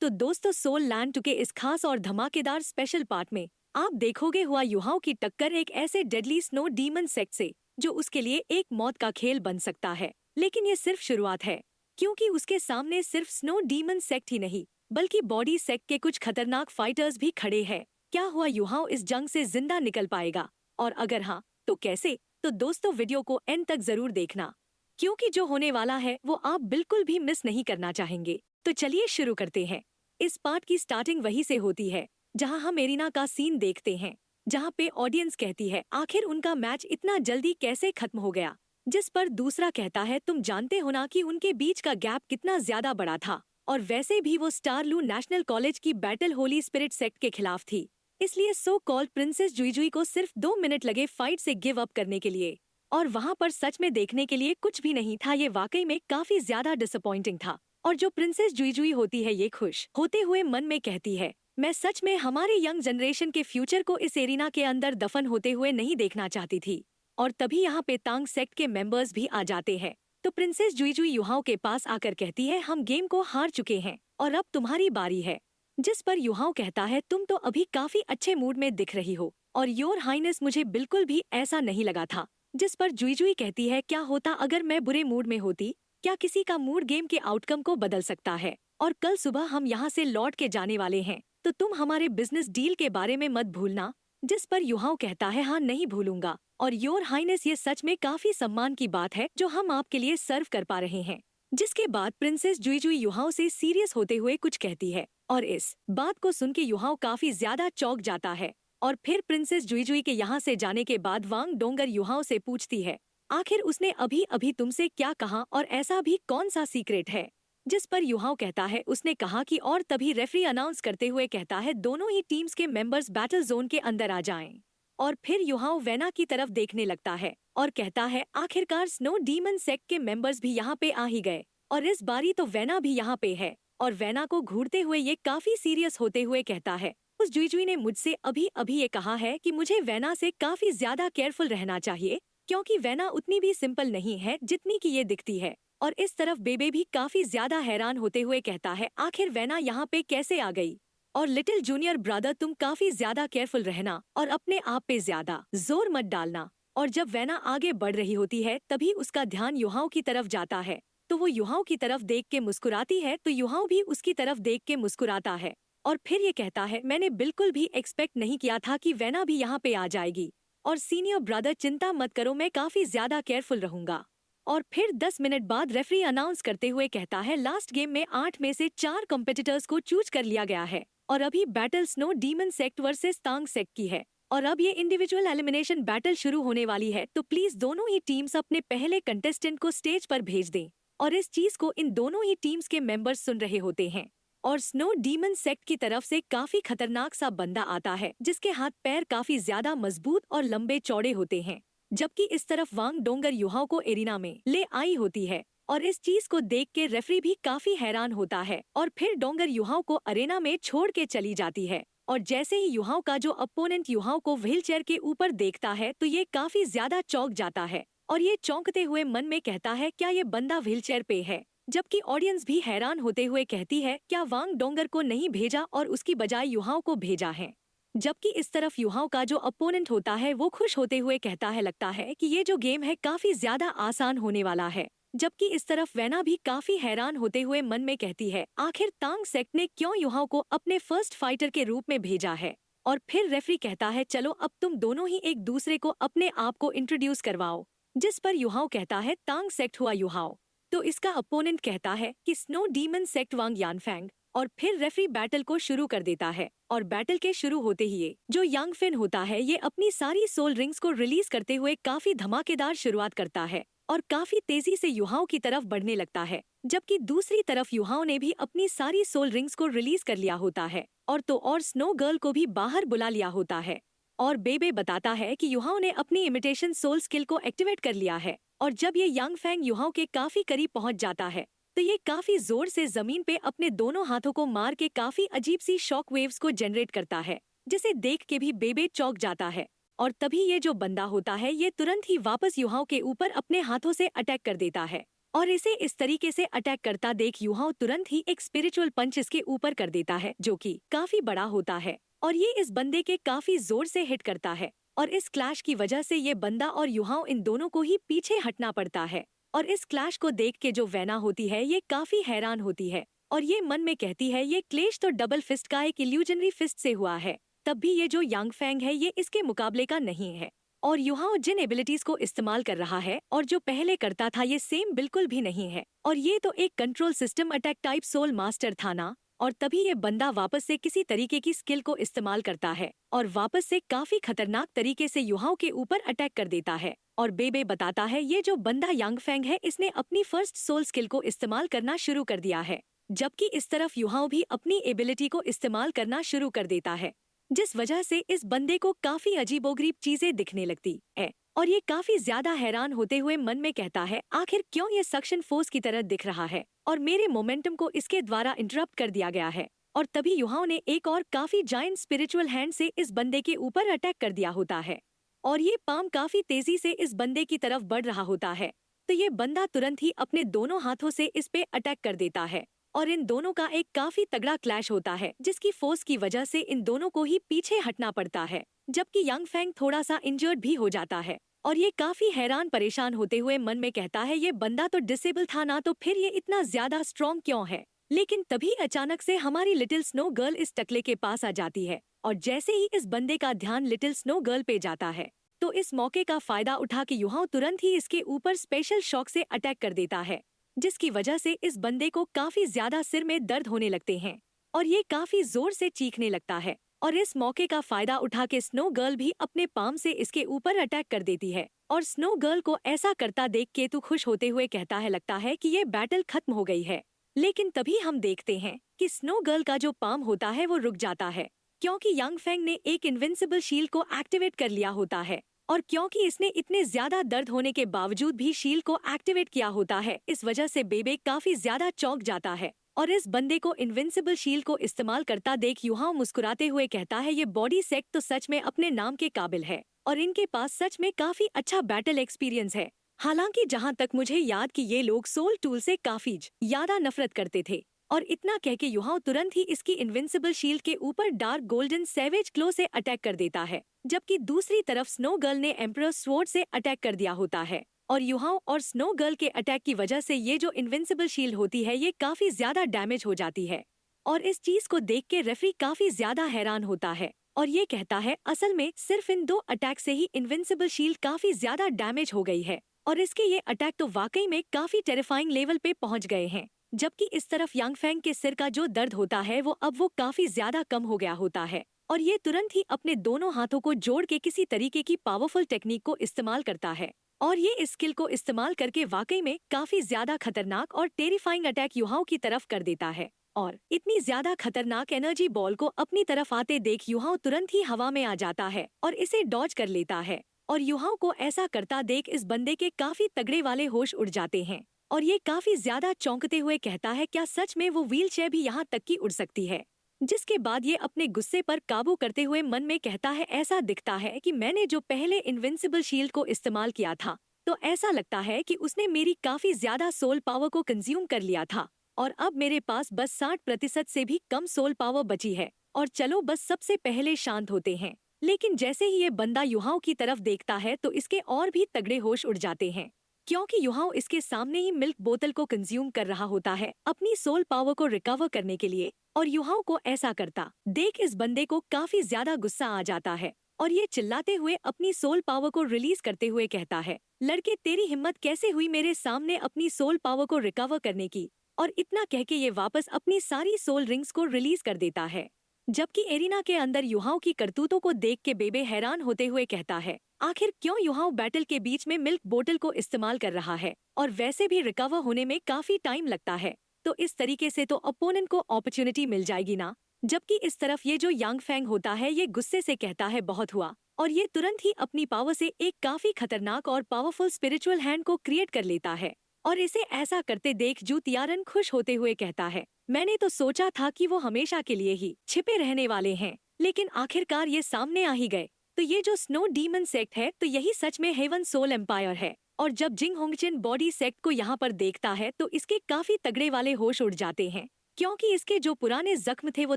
तो दोस्तों soul land 2 के इस खास और धमाकेदार स्पेशल पार्ट में आप देखोगे हुआ युवाओं की टक्कर एक ऐसे डेडली स्नो डीमन सेक्ट से जो उसके लिए एक मौत का खेल बन सकता है। लेकिन ये सिर्फ शुरुआत है, क्योंकि उसके सामने सिर्फ स्नो डीमन सेक्ट ही नहीं बल्कि बॉडी सेक्ट के कुछ खतरनाक फाइटर्स भी खड़े हैं। क्या हुआ युवाओं इस जंग से जिंदा निकल पाएगा, और अगर हाँ तो कैसे? तो दोस्तों वीडियो को एंड तक जरूर देखना, क्योंकि जो होने वाला है वो आप बिल्कुल भी मिस नहीं करना चाहेंगे। तो चलिए शुरू करते हैं। इस पार्ट की स्टार्टिंग वहीं से होती है जहां हम एरिना का सीन देखते हैं, जहां पे ऑडियंस कहती है आखिर उनका मैच इतना जल्दी कैसे खत्म हो गया, जिस पर दूसरा कहता है तुम जानते हो ना कि उनके बीच का गैप कितना ज्यादा बड़ा था, और वैसे भी वो स्टारलू नेशनल कॉलेज की बैटल होली स्पिरिट सेक्ट के खिलाफ थी, इसलिए सो कॉल्ड प्रिंसेस जुईजुई को सिर्फ 2 मिनट लगे फाइट से गिव अप करने के लिए। और वहाँ पर सच में देखने के लिए कुछ भी नहीं था। ये वाकई में काफी ज्यादा डिसअपॉइंटिंग था। और जो प्रिंसेस जुईजुई होती है ये खुश होते हुए मन में कहती है मैं सच में हमारे यंग जनरेशन के फ्यूचर को इस एरिना के अंदर दफन होते हुए नहीं देखना चाहती थी। और तभी यहाँ पे तांग सेक्ट के मेंबर्स भी आ जाते हैं। तो प्रिंसेस जुईजुई युहाओं के पास आकर कहती है हम गेम को हार चुके हैं और अब तुम्हारी बारी है। जिस पर युहाओं कहता है तुम तो अभी काफी अच्छे मूड में दिख रही हो, और योर हाइनेस मुझे बिल्कुल भी ऐसा नहीं लगा था। जिस पर जुईजुई कहती है क्या होता अगर मैं बुरे मूड में होती, क्या किसी का मूड गेम के आउटकम को बदल सकता है। और कल सुबह हम यहाँ से लौट के जाने वाले हैं, तो तुम हमारे बिजनेस डील के बारे में मत भूलना। जिस पर युहाओं कहता है हाँ नहीं भूलूंगा, और योर हाइनेस ये सच में काफी सम्मान की बात है जो हम आपके लिए सर्व कर पा रहे हैं। जिसके बाद प्रिंसेस जुईजुई युहाओं से सीरियस होते हुए कुछ कहती है, और इस बात को सुन के युहाओं काफी ज्यादा चौंक जाता है। और फिर प्रिंसेस जुईजुई के यहाँ से जाने के बाद वांग डोंगर युहाओं से पूछती है आखिर उसने अभी अभी तुमसे क्या कहा, और ऐसा भी कौन सा सीक्रेट है। जिस पर युहाओं कहता है उसने कहा कि, और तभी रेफरी अनाउंस करते हुए कहता है दोनों ही टीम्स के मेंबर्स बैटल जोन के अंदर आ जाएं। और फिर युहाओं वेना की तरफ देखने लगता है और कहता है आखिरकार स्नो डीमन सेक्ट के मेंबर्स भी यहाँ पे आ ही गए, और इस बारी तो वेना भी यहाँ पे है। और वेना को घूरते हुए ये काफी सीरियस होते हुए कहता है उस जुईजुई ने मुझसे अभी अभी ये कहा है कि मुझे वेना से काफी ज्यादा केयरफुल रहना चाहिए, क्योंकि वेना उतनी भी सिंपल नहीं है जितनी की ये दिखती है। और इस तरफ बेबे भी काफी ज्यादा हैरान होते हुए कहता है आखिर वेना यहाँ पे कैसे आ गई। और लिटिल जूनियर ब्रदर तुम काफी ज्यादा केयरफुल रहना और अपने आप पे ज्यादा जोर मत डालना। और जब वेना आगे बढ़ रही होती है तभी उसका ध्यान युहाओं की तरफ जाता है, तो वो युहाओं की तरफ देख के मुस्कुराती है, तो युहाओं भी उसकी तरफ देख के मुस्कुराता है। और फिर ये कहता है मैंने बिल्कुल भी एक्सपेक्ट नहीं किया था कि वेना भी यहाँ पे आ जाएगी। और सीनियर ब्रदर चिंता मत करो, मैं काफी ज्यादा केयरफुल रहूंगा। और फिर 10 मिनट बाद रेफरी अनाउंस करते हुए कहता है लास्ट गेम में 8 में से 4 कॉम्पिटिटर्स को चूज कर लिया गया है, और अभी battle snow demon sect versus Tang sect की है। और अब ये इंडिविजुअल एलिमिनेशन बैटल शुरू होने वाली है, तो प्लीज दोनों ही टीम्स अपने पहले कंटेस्टेंट को स्टेज पर भेज दें। और इस चीज को इन दोनों ही टीम्स के मेंबर्स सुन रहे होते हैं। और स्नो डीमन सेक्ट की तरफ से काफी खतरनाक सा बंदा आता है, जिसके हाथ पैर काफी ज्यादा मजबूत और लंबे चौड़े होते हैं। जबकि इस तरफ वांग डोंगर युहाओं को एरिना में ले आई होती है, और इस चीज को देख के रेफरी भी काफी हैरान होता है। और फिर डोंगर युहाओं को अरेना में छोड़ के चली जाती है। और जैसे ही युहाओं का जो अपोनेंट युहाओं को व्हीलचेयर के ऊपर देखता है तो ये काफी ज्यादा चौंक जाता है, और ये चौंकते हुए मन में कहता है क्या ये बंदा व्हीलचेयर पे है। जबकि ऑडियंस भी हैरान होते हुए कहती है क्या वांग डोंगर को नहीं भेजा और उसकी बजाय युहाओं को भेजा है। जबकि इस तरफ युहाओं का जो अपोनेंट होता है वो खुश होते हुए कहता है लगता है कि ये जो गेम है काफी ज्यादा आसान होने वाला है। जबकि इस तरफ वेना भी काफी हैरान होते हुए मन में कहती है आखिर तांग सेक्ट ने क्यों युहाओं को अपने फर्स्ट फाइटर के रूप में भेजा है। और फिर रेफरी कहता है चलो अब तुम दोनों ही एक दूसरे को अपने आप को इंट्रोड्यूस करवाओ। जिस पर युहाओं कहता है तांग सेक्ट हुआ युहाओं, तो इसका अपोनेंट कहता है कि स्नो डीमन सेक्ट वांग यानफैंग। और फिर रेफरी बैटल को शुरू कर देता है, और बैटल के शुरू होते ही ये जो यंग फिन होता है ये अपनी सारी सोल रिंग्स को रिलीज करते हुए काफी धमाकेदार शुरुआत करता है और काफी तेजी से युहाओं की तरफ बढ़ने लगता है। जबकि दूसरी तरफ युहाओं ने भी अपनी सारी सोल रिंग्स को रिलीज कर लिया होता है, और स्नो गर्ल को भी बाहर बुला लिया होता है। और बेबे बताता है कि युहाओं ने अपनी इमिटेशन सोल स्किल को एक्टिवेट कर लिया है, और जब ये यंग फैंग युहाओं के काफी करीब पहुंच जाता है तो ये काफी जोर से जमीन पे अपने दोनों हाथों को मार के काफी अजीब सी शॉक वेव्स को जनरेट करता है, जिसे देख के भी बेबे चौंक जाता है। और तभी ये जो बंदा होता है ये तुरंत ही वापस युहाओं के ऊपर अपने हाथों से अटैक कर देता है। और इसे इस तरीके से अटैक करता देख युहाओ तुरंत ही एक स्पिरिचुअल पंच इसके ऊपर कर देता है, जो कि काफी बड़ा होता है और ये इस बंदे के काफी जोर से हिट करता है। और इस क्लैश की वजह से ये बंदा और युहाओ इन दोनों को ही पीछे हटना पड़ता है। और इस क्लैश को देख के जो वैना होती है ये काफी हैरान होती है और ये मन में कहती है ये क्लेश तो डबल फिस्ट का एक इल्यूजनरी फिस्ट से हुआ है, तब भी ये जो यांग फैंग है ये इसके मुकाबले का नहीं है। और युहाओ जिन एबिलिटीज को इस्तेमाल कर रहा है और जो पहले करता था ये सेम बिल्कुल भी नहीं है। और ये तो एक control system attack type soul master था ना। और तभी ये बंदा वापस से किसी तरीके की स्किल को इस्तेमाल करता है और वापस से काफी खतरनाक तरीके से युहाओ के ऊपर अटैक कर देता है। और बेबे बताता है ये जो बंदा यांग फैंग है इसने अपनी फर्स्ट सोल स्किल को इस्तेमाल करना शुरू कर दिया है, जबकि इस तरफ युहाओ भी अपनी एबिलिटी को इस्तेमाल करना शुरू कर देता है, जिस वजह से इस बंदे को काफी अजीबोगरीब चीजें दिखने लगती है। और ये काफी ज्यादा हैरान होते हुए मन में कहता है आखिर क्यों ये सक्शन फोर्स की तरह दिख रहा है और मेरे मोमेंटम को इसके द्वारा इंटरप्ट कर दिया गया है। और तभी युहाओ ने एक और काफी जायंट स्पिरिचुअल हैंड से इस बंदे के ऊपर अटैक कर दिया होता है और ये पाम काफी तेजी से इस बंदे की तरफ बढ़ रहा होता है। तो ये बंदा तुरंत ही अपने दोनों हाथों से इस पे अटैक कर देता है और इन दोनों का एक काफी तगड़ा क्लैश होता है, जिसकी फोर्स की वजह से इन दोनों को ही पीछे हटना पड़ता है, जबकि यांग फैंग थोड़ा सा इंजर्ड भी हो जाता है। और ये काफी हैरान परेशान होते हुए मन में कहता है ये बंदा तो डिसेबल था ना, तो फिर ये इतना ज्यादा स्ट्रॉन्ग क्यों है। लेकिन तभी अचानक से हमारी लिटिल स्नो गर्ल इस टकले के पास आ जाती है और जैसे ही इस बंदे का ध्यान लिटिल स्नो गर्ल पे जाता है तो इस मौके का फायदा उठा के युहाओ तुरंत ही इसके ऊपर स्पेशल शॉक से अटैक कर देता है, जिसकी वजह से इस बंदे को काफी ज्यादा सिर में दर्द होने लगते हैं और ये काफी जोर से चीखने लगता है। और इस मौके का फायदा उठा के स्नो गर्ल भी अपने पाम से इसके ऊपर अटैक कर देती है और स्नो गर्ल को ऐसा करता देख के तू खुश होते हुए कहता है लगता है कि ये बैटल खत्म हो गई है। लेकिन तभी हम देखते हैं कि स्नो गर्ल का जो पाम होता है वो रुक जाता है, क्योंकि यांग फैंग ने एक इनविंसिबल शील्ड को एक्टिवेट कर लिया होता है और क्योंकि इसने इतने ज्यादा दर्द होने के बावजूद भी शील्ड को एक्टिवेट किया होता है, इस वजह से बेबे काफी ज्यादा चौंक जाता है और इस बंदे को इनविंसिबल शील्ड को इस्तेमाल करता देख युहाओ मुस्कुराते हुए कहता है ये बॉडी सेट तो सच में अपने नाम के काबिल है और इनके पास सच में काफी अच्छा बैटल एक्सपीरियंस है। हालांकि जहां तक मुझे याद कि ये लोग सोल टूल से काफी ज्यादा नफरत करते थे। और इतना कह के युहाओ तुरंत ही इसकी इनविंसिबल शील्ड के ऊपर डार्क गोल्डन सैवेज क्लो से अटैक कर देता है, जबकि दूसरी तरफ स्नो गर्ल ने एम्परर स्वॉर्ड से अटैक कर दिया होता है। और युहाओ और स्नो गर्ल के अटैक की वजह से ये जो इनविंसिबल शील्ड होती है ये काफी ज्यादा डैमेज हो जाती है। और इस चीज को देख के रेफरी काफी ज्यादा हैरान होता है और ये कहता है असल में सिर्फ इन 2 अटैक से ही इनविंसिबल शील्ड काफी ज्यादा डैमेज हो गई है और इसके ये अटैक तो वाकई में काफी टेरिफाइंग लेवल पे पहुंच गए हैं। जबकि इस तरफ यांग फैंग के सिर का जो दर्द होता है वो काफी ज्यादा कम हो गया होता है और ये तुरंत ही अपने दोनों हाथों को जोड़ के किसी तरीके की पावरफुल टेक्निक को इस्तेमाल करता है और ये इस स्किल को इस्तेमाल करके वाकई में काफी ज्यादा खतरनाक और टेरिफाइंग अटैक युहाओ की तरफ कर देता है। और इतनी ज्यादा खतरनाक एनर्जी बॉल को अपनी तरफ आते देख युहाओ तुरंत ही हवा में आ जाता है और इसे डॉज कर लेता है। और युहाओ को ऐसा करता देख इस बंदे के काफी तगड़े वाले होश उड़ जाते हैं और ये काफी ज्यादा चौंकते हुए कहता है क्या सच में वो व्हील चेयर भी यहाँ तक की उड़ सकती है। जिसके बाद ये अपने गुस्से पर काबू करते हुए मन में कहता है ऐसा दिखता है कि मैंने जो पहले इनविंसिबल शील्ड को इस्तेमाल किया था तो ऐसा लगता है कि उसने मेरी काफी ज्यादा सोल पावर को कंज्यूम कर लिया था और अब मेरे पास बस 60% से भी कम सोल पावर बची है और चलो बस सबसे पहले शांत होते हैं। लेकिन जैसे ही ये बंदा युहाओ की तरफ देखता है तो इसके और भी तगड़े होश उड़ जाते हैं, क्योंकि युहाओ इसके सामने ही मिल्क बोतल को कंज्यूम कर रहा होता है अपनी सोल पावर को रिकवर करने के लिए। और युहाओ को ऐसा करता देख इस बंदे को काफी ज्यादा गुस्सा आ जाता है और ये चिल्लाते हुए अपनी सोल पावर को रिलीज करते हुए कहता है लड़के तेरी हिम्मत कैसे हुई मेरे सामने अपनी सोल पावर को रिकवर करने की। और इतना कह के ये वापस अपनी सारी सोल रिंग्स को रिलीज कर देता है। जबकि एरिना के अंदर युहाओ की करतूतों को देख के बेबे हैरान होते हुए कहता है आखिर क्यों युहाओ बैटल के बीच में मिल्क बोतल को इस्तेमाल कर रहा है और वैसे भी रिकवर होने में काफी टाइम लगता है, तो इस तरीके से तो अपोनेंट को अपॉर्चुनिटी मिल जाएगी ना। जबकि इस तरफ ये जो यांग फैंग होता है ये गुस्से से कहता है बहुत हुआ और ये तुरंत ही अपनी पावर से एक काफी खतरनाक और पावरफुल स्पिरिचुअल हैंड को क्रिएट कर लेता है और इसे ऐसा करते देख जू तियारन खुश होते हुए कहता है मैंने तो सोचा था कि वो हमेशा के लिए ही छिपे रहने वाले हैं, लेकिन आखिरकार ये सामने आ ही गए। तो ये जो स्नो डीमन सेक्ट है तो यही सच में हेवन सोल एम्पायर है और जब जिंग होंगचन बॉडी सेक्ट को यहाँ पर देखता है तो इसके काफी तगड़े वाले होश उड़ जाते हैं, क्योंकि इसके जो पुराने जख्म थे वो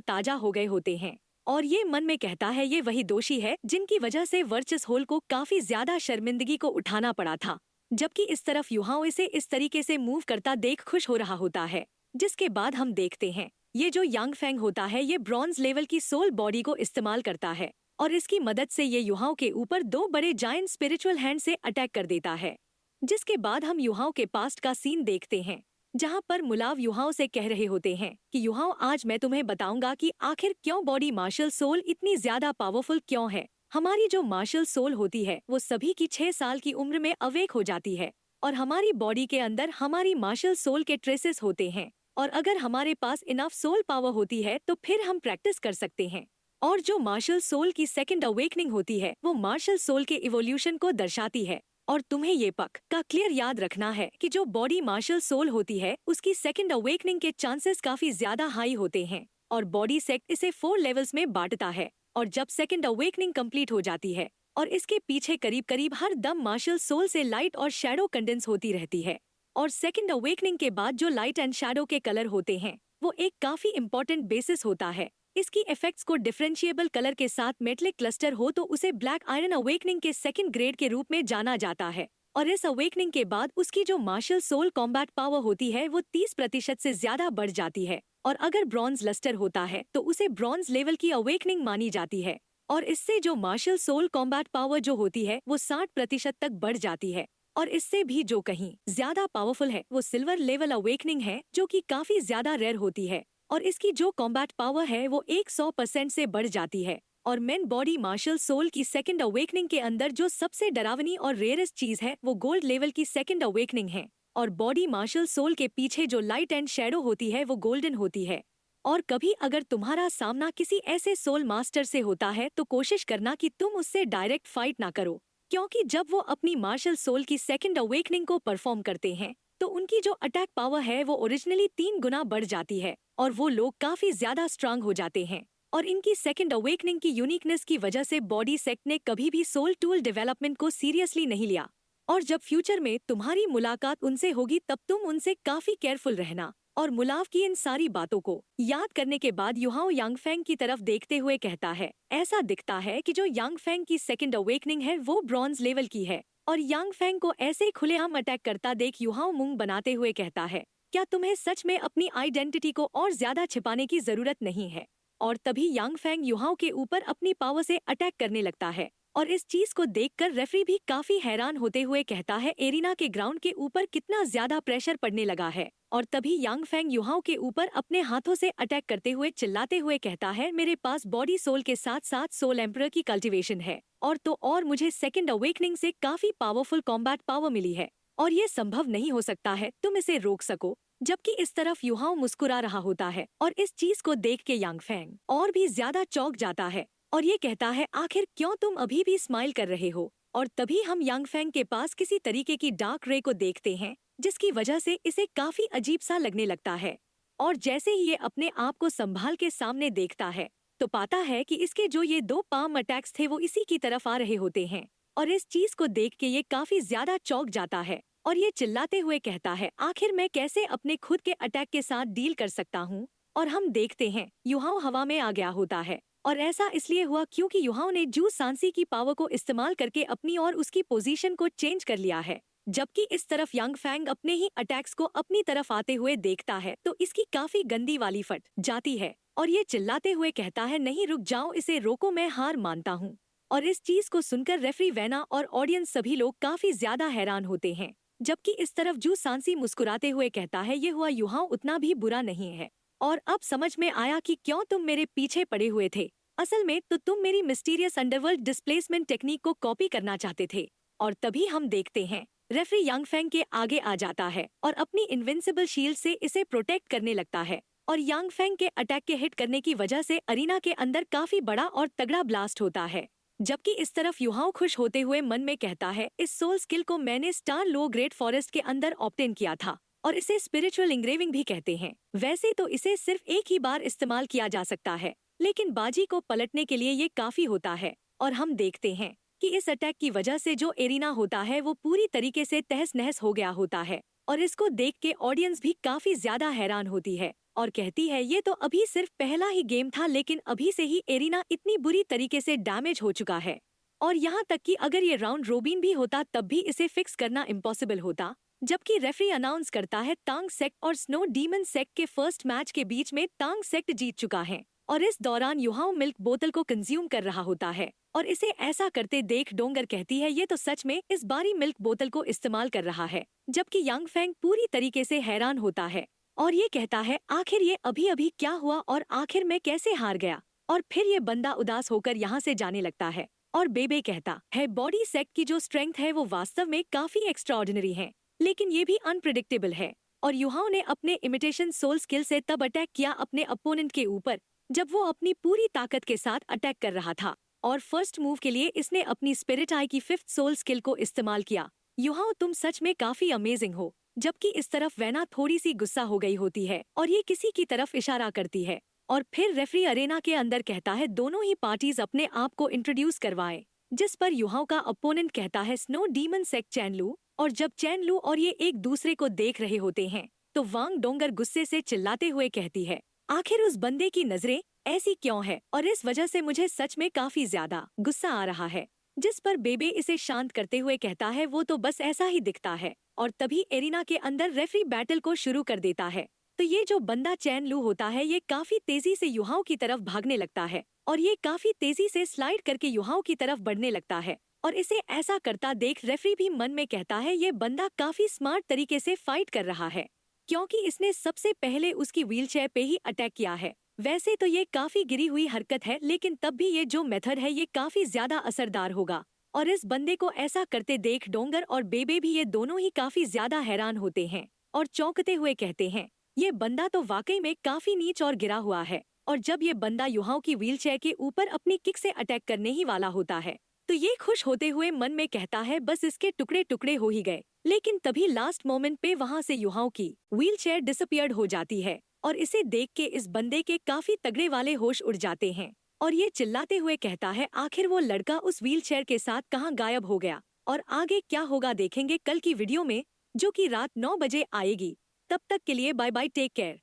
ताजा हो गए होते हैं। और ये मन में कहता है ये वही दोषी है जिनकी वजह से वर्चस होल को काफी ज्यादा शर्मिंदगी को उठाना पड़ा था। जबकि इस तरफ युहाओं इसे इस तरीके से मूव करता देख खुश हो रहा होता है। जिसके बाद हम देखते हैं ये जो यांग फेंग होता है ये ब्रॉन्ज लेवल की सोल बॉडी को इस्तेमाल करता है और इसकी मदद से ये युहाओं के ऊपर 2 बड़े जायंट स्पिरिचुअल हैंड से अटैक कर देता है। जिसके बाद हम युहाओं के पास्ट का सीन देखते हैं, जहां पर मुलाव युहाओं से कह रहे होते हैं कि युहाओं आज मैं तुम्हें बताऊंगा कि आखिर क्यों बॉडी मार्शल सोल इतनी ज्यादा पावरफुल क्यों है। हमारी जो मार्शल सोल होती है वो सभी की 6 साल की उम्र में अवेक हो जाती है और हमारी बॉडी के अंदर हमारी मार्शल सोल के ट्रेसेस होते हैं। और अगर हमारे पास इनफ सोल पावर होती है तो फिर हम प्रैक्टिस कर सकते हैं। और जो मार्शल सोल की सेकंड अवेकनिंग होती है वो मार्शल सोल के इवोल्यूशन को दर्शाती है। और तुम्हें ये पक का क्लियर याद रखना है कि जो बॉडी मार्शल सोल होती है उसकी सेकंड अवेकनिंग के चांसेस काफी ज्यादा हाई होते हैं और बॉडी सेक्ट इसे 4 लेवल्स में बांटता है। और जब सेकंड अवेकनिंग कंप्लीट हो जाती है और इसके पीछे करीब करीब हर दम मार्शल सोल से लाइट और शैडो कंडेंस होती रहती है। और सेकंड अवेकनिंग के बाद जो लाइट एंड शैडो के कलर होते हैं वो एक काफी इम्पोर्टेंट बेसिस होता है। इसकी इफेक्ट्स को डिफरेंशिएबल कलर के साथ मेटलिक क्लस्टर हो तो उसे ब्लैक आयरन अवेकनिंग के सेकंड ग्रेड के रूप में जाना जाता है। और इस अवेकनिंग के बाद उसकी जो मार्शल सोल कॉम्बैट पावर होती है वो 30% से ज्यादा बढ़ जाती है। और अगर ब्रॉन्ज लस्टर होता है तो उसे ब्रॉन्ज लेवल की अवेकनिंग मानी जाती है। और इससे जो मार्शल सोल कॉम्बैट पावर जो होती है वो 60% तक बढ़ जाती है। और इससे भी जो कहीं ज्यादा पावरफुल है वो सिल्वर लेवल अवेकनिंग है, जो कि काफी ज्यादा रेयर होती है। और इसकी जो कॉम्बैट पावर है वो 100% से बढ़ जाती है। और मेन बॉडी मार्शल सोल की सेकंड अवेकनिंग के अंदर जो सबसे डरावनी और रेयरेस्ट चीज है वो गोल्ड लेवल की सेकंड अवेकनिंग है। और बॉडी मार्शल सोल के पीछे जो लाइट एंड शैडो होती है वो गोल्डन होती है। और कभी अगर तुम्हारा सामना किसी ऐसे सोल मास्टर से होता है तो कोशिश करना कि तुम उससे डायरेक्ट फाइट ना करो, क्योंकि जब वो अपनी मार्शल सोल की सेकंड अवेकनिंग को परफॉर्म करते हैं तो उनकी जो अटैक पावर है वो ओरिजिनली 3 गुना बढ़ जाती है और वो लोग काफी ज्यादा स्ट्रांग हो जाते हैं। और इनकी सेकंड अवेकनिंग की यूनिकनेस की वजह से बॉडी सेक्ट ने कभी भी सोल टूल डेवलपमेंट को सीरियसली नहीं लिया। और जब फ्यूचर में तुम्हारी मुलाकात उनसे होगी तब तुम उनसे काफी केयरफुल रहना। और मुलाव की इन सारी बातों को याद करने के बाद युहाओ यांग फेंग की तरफ देखते हुए कहता है, ऐसा दिखता है कि जो यांग फेंग की सेकंड अवेकनिंग है वो ब्रॉन्ज लेवल की है। और यांग फेंग को ऐसे खुलेआम अटैक करता देख युहाओ मुंह बनाते हुए कहता है, क्या तुम्हें सच में अपनी आइडेंटिटी को और ज्यादा छिपाने की जरूरत नहीं है। और तभी यांग फेंग युहाओ के ऊपर अपनी पावर से अटैक करने लगता है। और इस चीज को देखकर रेफरी भी काफी हैरान होते हुए कहता है, एरिना के ग्राउंड के ऊपर कितना ज्यादा प्रेशर पड़ने लगा है। और तभी यांग फेंग युहाओ के ऊपर अपने हाथों से अटैक करते हुए चिल्लाते हुए कहता है, मेरे पास बॉडी सोल के साथ साथ सोल एम्परर की कल्टीवेशन है और तो और मुझे सेकंड अवेकनिंग से काफी पावरफुल कॉम्बैट पावर मिली है और ये संभव नहीं हो सकता है तुम इसे रोक सको। जबकि इस तरफ युहाओ मुस्कुरा रहा होता है और इस चीज को देख के यांग फेंग और भी ज्यादा चौंक जाता है और ये कहता है, आखिर क्यों तुम अभी भी स्माइल कर रहे हो। और तभी हम यांग फेंग के पास किसी तरीके की डार्क रे को देखते हैं जिसकी वजह से इसे काफी अजीब सा लगने लगता है। और जैसे ही ये अपने आप को संभाल के सामने देखता है तो पाता है कि इसके जो ये 2 पाम अटैक्स थे वो इसी की तरफ आ रहे होते हैं। और इस चीज को देख के ये काफी ज्यादा चौंक जाता है और ये चिल्लाते हुए कहता है, आखिर मैं कैसे अपने खुद के अटैक के साथ डील कर सकता हूँ। और हम देखते हैं युहाओ हवा में आ गया होता है और ऐसा इसलिए हुआ क्योंकि युहाओ ने जू सांसी की पावर को इस्तेमाल करके अपनी और उसकी पोजीशन को चेंज कर लिया है। जबकि इस तरफ यांग फेंग अपने ही अटैक्स को अपनी तरफ आते हुए देखता है तो इसकी काफी गंदी वाली फट जाती है और ये चिल्लाते हुए कहता है, नहीं रुक जाओ, इसे रोको, मैं हार मानता हूँ। और इस चीज को सुनकर रेफरी वैना और ऑडियंस सभी लोग काफी ज्यादा हैरान होते हैं। जबकि इस तरफ जू सांसी मुस्कुराते हुए कहता है, ये हुआ युहाओ उतना भी बुरा नहीं है और अब समझ में आया कि क्यों तुम मेरे पीछे पड़े हुए थे। असल में तो तुम मेरी मिस्टीरियस अंडरवर्ल्ड डिस्प्लेसमेंट टेक्निक को कॉपी करना चाहते थे। और तभी हम देखते हैं रेफरी यांग फेंग के आगे आ जाता है और अपनी इनविंसिबल शील्ड से इसे प्रोटेक्ट करने लगता है। और यांग फेंग के अटैक के हिट करने की वजह से अरीना के अंदर काफी बड़ा और तगड़ा ब्लास्ट होता है। जबकि इस तरफ युहाओ खुश होते हुए मन में कहता है, इस सोल स्किल को मैंने स्टार लो ग्रेट फॉरेस्ट के अंदर ऑब्टेन किया था और इसे स्पिरिचुअल इंग्रेविंग भी कहते हैं। वैसे तो इसे सिर्फ एक ही बार इस्तेमाल किया जा सकता है, लेकिन बाजी को पलटने के लिए ये काफी होता है। और हम देखते हैं कि इस अटैक की वजह से जो एरिना होता है वो पूरी तरीके से तहस नहस हो गया होता है। और इसको देख के ऑडियंस भी काफी ज्यादा हैरान होती है और कहती है ये तो अभी सिर्फ पहला ही गेम था, लेकिन अभी से ही एरिना इतनी बुरी तरीके से डैमेज हो चुका है। और यहाँ तक कि अगर ये राउंड रोबिन भी होता तब भी इसे फिक्स करना इम्पॉसिबल होता। जबकि रेफरी अनाउंस करता है तांग सेक्ट और स्नो डीमन सेक्ट के फर्स्ट मैच के बीच में तांग सेक्ट जीत चुका है और इस दौरान युहाओ मिल्क बोतल को कंज्यूम कर रहा होता है और इसे ऐसा करते देख डोंगर कहती है ये तो सच में इस बारी मिल्क बोतल को इस्तेमाल कर रहा है। जबकि यांग फेंग पूरी तरीके से हैरान होता है और ये कहता है आखिर ये अभी अभी क्या हुआ और आखिर मैं कैसे हार गया। और फिर ये बंदा उदास होकर यहाँ से जाने लगता है और बेबे कहता है बॉडी सेक्ट की जो स्ट्रेंथ है वो वास्तव में काफी एक्स्ट्राऑर्डिनरी है, लेकिन ये भी अनप्रिडिक्टेबल है। और युहाओ ने अपने इमिटेशन सोल स्किल से तब अटैक किया अपने अपोनेंट के ऊपर जब वो अपनी पूरी ताकत के साथ अटैक कर रहा था और फर्स्ट मूव के लिए इसने अपनी स्पिरिट आई की 5th सोल स्किल को इस्तेमाल किया। युहाओ तुम सच में काफी अमेजिंग हो। जबकि इस तरफ वैना थोड़ी सी गुस्सा हो गई होती है और ये किसी की तरफ इशारा करती है और फिर रेफरी अरेना के अंदर कहता है दोनों ही पार्टीज अपने आप को इंट्रोड्यूस करवाएं, जिस पर युहाओ का अपोनेंट कहता है स्नो डीमन सेक्ट चैनलू। और जब चैनलू और ये एक दूसरे को देख रहे होते हैं तो वांग डोंगर गुस्से से चिल्लाते हुए कहती है आखिर उस बंदे की नजरें ऐसी क्यों है और इस वजह से मुझे सच में काफी ज्यादा गुस्सा आ रहा है। जिस पर बेबे इसे शांत करते हुए कहता है वो तो बस ऐसा ही दिखता है। और तभी एरिना के अंदर रेफरी बैटल को शुरू कर देता है। तो ये जो बंदा चैन लू होता है ये काफी तेजी से युहाओ की तरफ भागने लगता है और ये काफी तेजी से स्लाइड करके युहाओ की तरफ बढ़ने लगता है और इसे ऐसा करता देख रेफरी भी मन में कहता है ये बंदा काफी स्मार्ट तरीके से फाइट कर रहा है, क्योंकि इसने सबसे पहले उसकी व्हीलचेयर पे ही अटैक किया है। वैसे तो ये काफी गिरी हुई हरकत है, लेकिन तब भी ये जो मेथड है ये काफी ज्यादा असरदार होगा। और इस बंदे को ऐसा करते देख डोंगर और बेबे भी ये दोनों ही काफी ज्यादा हैरान होते हैं और चौंकते हुए कहते हैं ये बंदा तो वाकई में काफी नीच और गिरा हुआ है। और जब ये बंदा युहाओ की व्हीलचेयर के ऊपर अपनी किक से अटैक करने ही वाला होता है तो ये खुश होते हुए मन में कहता है बस इसके टुकड़े टुकड़े हो ही गए। लेकिन तभी लास्ट मोमेंट पे वहाँ से युहाओ की व्हीलचेयर डिसअपियर्ड हो जाती है और इसे देख के इस बंदे के काफी तगड़े वाले होश उड़ जाते हैं और ये चिल्लाते हुए कहता है आखिर वो लड़का उस व्हीलचेयर के साथ कहाँ गायब हो गया। और आगे क्या होगा देखेंगे कल की वीडियो में, जो कि रात 9 बजे आएगी। तब तक के लिए बाय बाय, टेक केयर।